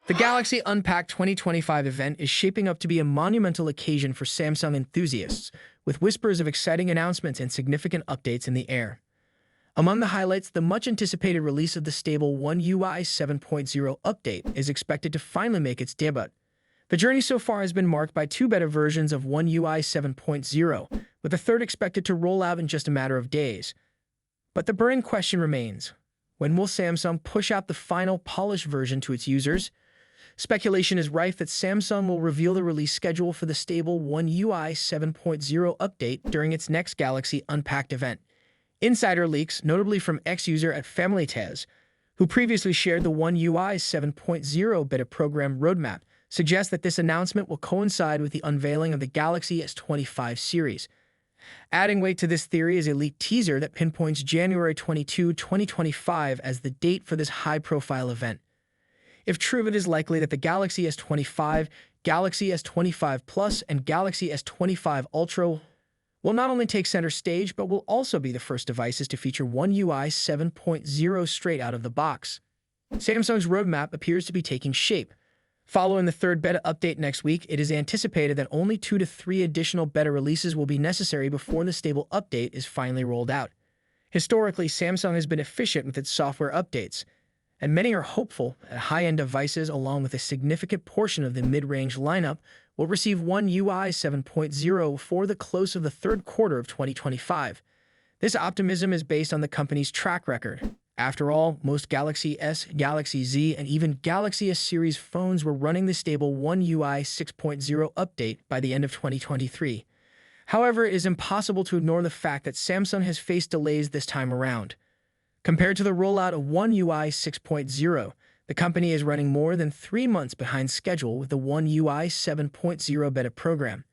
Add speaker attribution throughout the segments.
Speaker 1: The Galaxy Unpacked 2025 event is shaping up to be a monumental occasion for Samsung enthusiasts, with whispers of exciting announcements and significant updates in the air. Among the highlights, the much-anticipated release of the stable One UI 7.0 update is expected to finally make its debut. The journey so far has been marked by two beta versions of One UI 7.0, with the third expected to roll out in just a matter of days. But the burning question remains: when will Samsung push out the final polished version to its users? Speculation is rife that Samsung will reveal the release schedule for the stable One UI 7.0 update during its next Galaxy Unpacked event. Insider leaks, notably from ex-user at FamilyTez, who previously shared the One UI 7.0 beta program roadmap, suggest that this announcement will coincide with the unveiling of the Galaxy S25 series. Adding weight to this theory is a leaked teaser that pinpoints January 22, 2025 as the date for this high-profile event. If true, it is likely that the Galaxy S25, Galaxy S25 Plus, and Galaxy S25 Ultra will not only take center stage, but will also be the first devices to feature One UI 7.0 straight out of the box. Samsung's roadmap appears to be taking shape. Following the third beta update next week, it is anticipated that only 2 to 3 additional beta releases will be necessary before the stable update is finally rolled out. Historically, Samsung has been efficient with its software updates, and many are hopeful that high-end devices, along with a significant portion of the mid-range lineup, will receive One UI 7.0 before the close of the third quarter of 2025. This optimism is based on the company's track record. After all, most Galaxy S, Galaxy Z, and even Galaxy S series phones were running the stable One UI 6.0 update by the end of 2023. However, it is impossible to ignore the fact that Samsung has faced delays this time around. Compared to the rollout of One UI 6.0, the company is running more than 3 months behind schedule with the One UI 7.0 beta program.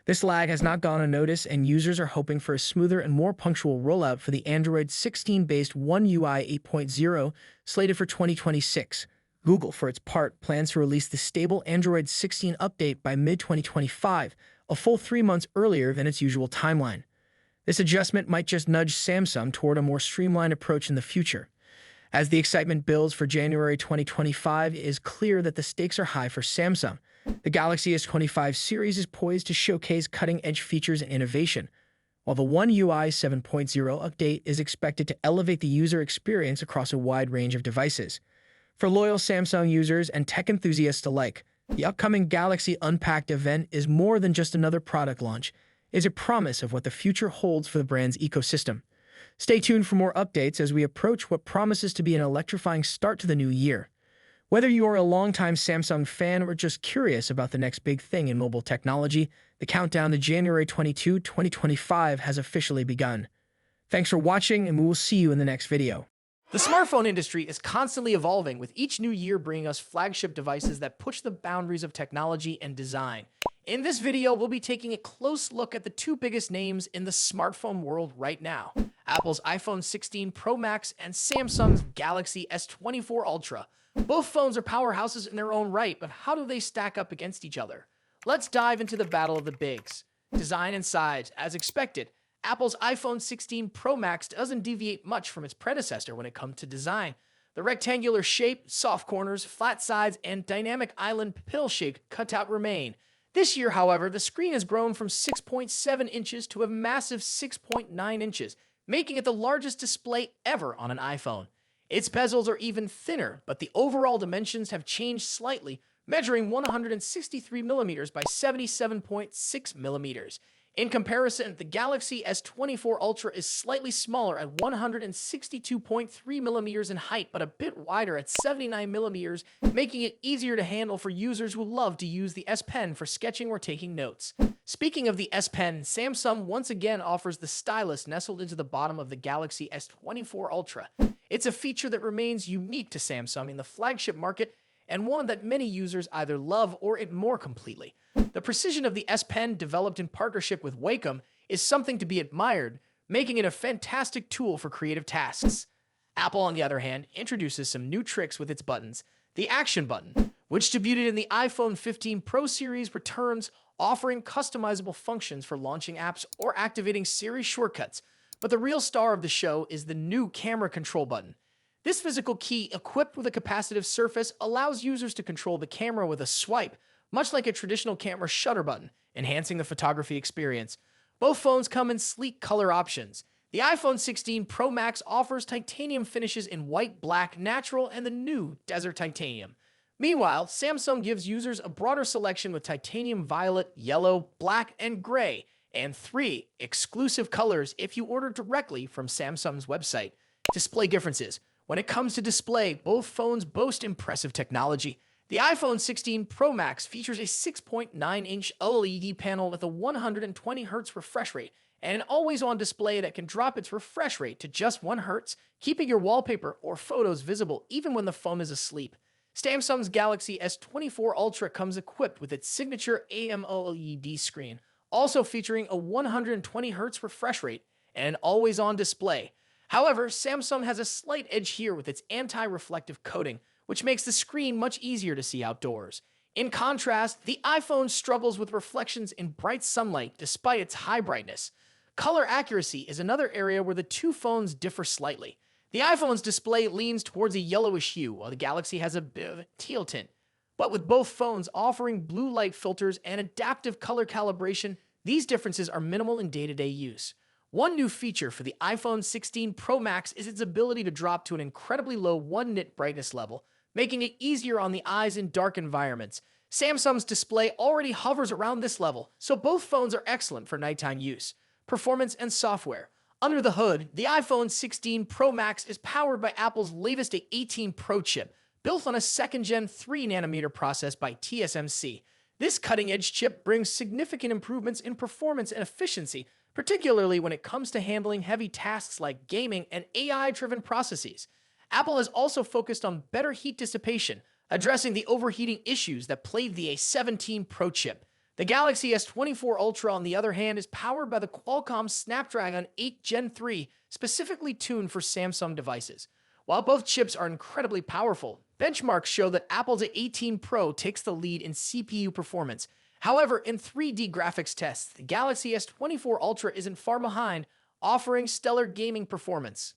Speaker 1: This lag has not gone unnoticed, and users are hoping for a smoother and more punctual rollout for the Android 16-based One UI 8.0 slated for 2026. Google, for its part, plans to release the stable Android 16 update by mid-2025, a full 3 months earlier than its usual timeline. This adjustment might just nudge Samsung toward a more streamlined approach in the future. As the excitement builds for January 2025, it is clear that the stakes are high for Samsung. The Galaxy S25 series is poised to showcase cutting-edge features and innovation, while the One UI 7.0 update is expected to elevate the user experience across a wide range of devices. For loyal Samsung users and tech enthusiasts alike, the upcoming Galaxy Unpacked event is more than just another product launch. It is a promise of what the future holds for the brand's ecosystem. Stay tuned for more updates as we approach what promises to be an electrifying start to the new year. Whether you are a longtime Samsung fan or just curious about the next big thing in mobile technology, the countdown to January 22, 2025 has officially begun. Thanks for watching, and we will see you in the next video.
Speaker 2: The smartphone industry is constantly evolving, with each new year bringing us flagship devices that push the boundaries of technology and design. In this video, we'll be taking a close look at the two biggest names in the smartphone world right now: Apple's iPhone 16 Pro Max and Samsung's Galaxy S24 Ultra. Both phones are powerhouses in their own right, but how do they stack up against each other? Let's dive into the battle of the bigs. Design and size. As expected, Apple's iPhone 16 Pro Max doesn't deviate much from its predecessor when it comes to design. The rectangular shape, soft corners, flat sides, and dynamic island pill-shaped cutout remain. This year, however, the screen has grown from 6.7 inches to a massive 6.9 inches, making it the largest display ever on an iPhone. Its bezels are even thinner, but the overall dimensions have changed slightly, measuring 163 millimeters by 77.6 millimeters. In comparison, the Galaxy S24 Ultra is slightly smaller at 162.3 millimeters in height, but a bit wider at 79 millimeters, making it easier to handle for users who love to use the S Pen for sketching or taking notes. Speaking of the S Pen, Samsung once again offers the stylus nestled into the bottom of the Galaxy S24 Ultra. It's a feature that remains unique to Samsung in the flagship market, and one that many users either love or ignore completely. The precision of the S Pen, developed in partnership with Wacom, is something to be admired, making it a fantastic tool for creative tasks. Apple, on the other hand, introduces some new tricks with its buttons. The Action button, which debuted in the iPhone 15 Pro series, returns, offering customizable functions for launching apps or activating Siri shortcuts. But the real star of the show is the new camera control button. This physical key, equipped with a capacitive surface, allows users to control the camera with a swipe, much like a traditional camera shutter button, enhancing the photography experience. Both phones come in sleek color options. The iPhone 16 Pro Max offers titanium finishes in white, black, natural, and the new Desert Titanium. Meanwhile, Samsung gives users a broader selection with titanium violet, yellow, black, and gray, and 3 exclusive colors if you order directly from Samsung's website. Display differences. When it comes to display, both phones boast impressive technology. The iPhone 16 Pro Max features a 6.9-inch OLED panel with a 120Hz refresh rate and an always-on display that can drop its refresh rate to just 1 Hz, keeping your wallpaper or photos visible even when the phone is asleep. Samsung's Galaxy S25 Ultra comes equipped with its signature AMOLED screen, also featuring a 120Hz refresh rate and an always-on display. However, Samsung has a slight edge here with its anti-reflective coating, which makes the screen much easier to see outdoors. In contrast, the iPhone struggles with reflections in bright sunlight despite its high brightness. Color accuracy is another area where the two phones differ slightly. The iPhone's display leans towards a yellowish hue, while the Galaxy has a bit of a teal tint. But with both phones offering blue light filters and adaptive color calibration, these differences are minimal in day-to-day use. One new feature for the iPhone 16 Pro Max is its ability to drop to an incredibly low 1-nit brightness level, making it easier on the eyes in dark environments. Samsung's display already hovers around this level, so both phones are excellent for nighttime use. Performance and software. Under the hood, the iPhone 16 Pro Max is powered by Apple's latest A18 Pro chip, built on a second-gen 3nm process by TSMC. This cutting-edge chip brings significant improvements in performance and efficiency, particularly when it comes to handling heavy tasks like gaming and AI-driven processes. Apple has also focused on better heat dissipation, addressing the overheating issues that plagued the A17 Pro chip. The Galaxy S25 Ultra, on the other hand, is powered by the Qualcomm Snapdragon 8 Gen 3, specifically tuned for Samsung devices. While both chips are incredibly powerful, benchmarks show that Apple's A18 Pro takes the lead in CPU performance. However, in 3D graphics tests, the Galaxy S25 Ultra isn't far behind, offering stellar gaming performance.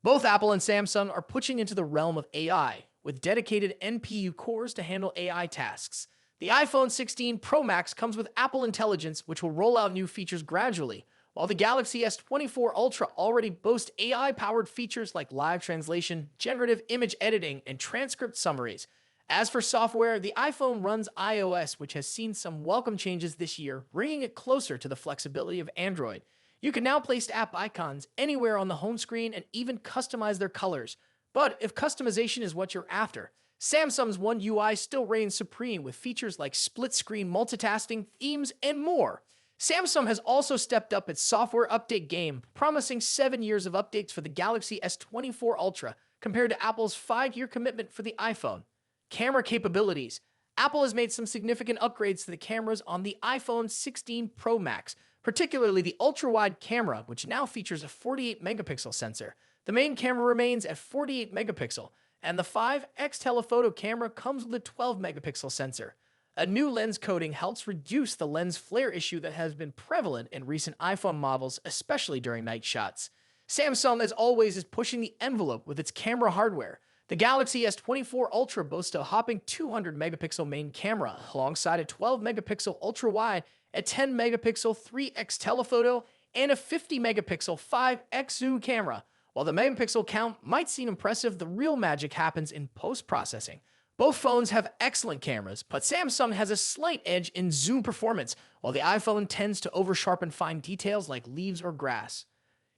Speaker 2: Both Apple and Samsung are pushing into the realm of AI, with dedicated NPU cores to handle AI tasks. The iPhone 16 Pro Max comes with Apple Intelligence, which will roll out new features gradually, while the Galaxy S25 Ultra already boasts AI-powered features like live translation, generative image editing, and transcript summaries. As for software, the iPhone runs iOS, which has seen some welcome changes this year, bringing it closer to the flexibility of Android. You can now place app icons anywhere on the home screen and even customize their colors. But if customization is what you're after, Samsung's One UI still reigns supreme with features like split-screen multitasking, themes, and more. Samsung has also stepped up its software update game, promising 7 years of updates for the Galaxy S25 Ultra compared to Apple's 5-year commitment for the iPhone. Camera capabilities. Apple has made some significant upgrades to the cameras on the iPhone 16 Pro Max, particularly the ultra-wide camera, which now features a 48-megapixel sensor. The main camera remains at 48 megapixel, and the 5x telephoto camera comes with a 12-megapixel sensor. A new lens coating helps reduce the lens flare issue that has been prevalent in recent iPhone models, especially during night shots. Samsung, as always, is pushing the envelope with its camera hardware. The Galaxy S25 Ultra boasts a hopping 200-megapixel main camera, alongside a 12-megapixel ultra-wide, a 10-megapixel 3x telephoto, and a 50-megapixel 5x zoom camera. While the megapixel count might seem impressive, the real magic happens in post-processing. Both phones have excellent cameras, but Samsung has a slight edge in zoom performance, while the iPhone tends to over-sharpen fine details like leaves or grass.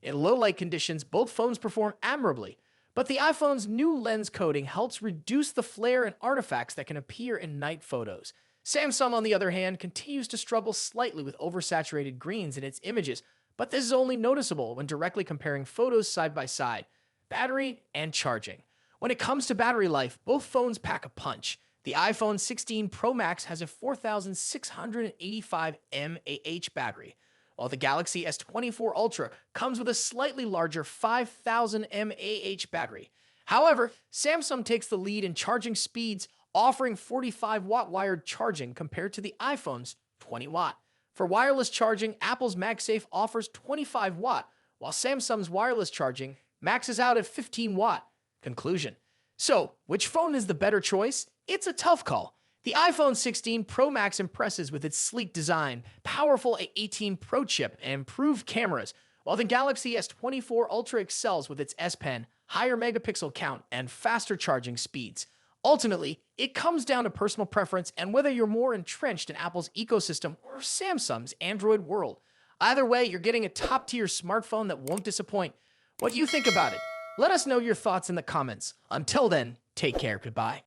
Speaker 2: In low-light conditions, both phones perform admirably, but the iPhone's new lens coating helps reduce the flare and artifacts that can appear in night photos. Samsung, on the other hand, continues to struggle slightly with oversaturated greens in its images, but this is only noticeable when directly comparing photos side by side. Battery and charging. When it comes to battery life, both phones pack a punch. The iPhone 16 Pro Max has a 4,685 mAh battery, while the Galaxy S25 Ultra comes with a slightly larger 5,000 mAh battery. However, Samsung takes the lead in charging speeds, offering 45-watt wired charging compared to the iPhone's 20-watt. For wireless charging, Apple's MagSafe offers 25-watt, while Samsung's wireless charging maxes out at 15-watt. Conclusion. So, which phone is the better choice? It's a tough call. The iPhone 16 Pro Max impresses with its sleek design, powerful A18 Pro chip, and improved cameras, while the Galaxy S24 Ultra excels with its S Pen, higher megapixel count, and faster charging speeds. Ultimately, it comes down to personal preference and whether you're more entrenched in Apple's ecosystem or Samsung's Android world. Either way, you're getting a top-tier smartphone that won't disappoint. What do you think about it? Let us know your thoughts in the comments. Until then, take care. Goodbye.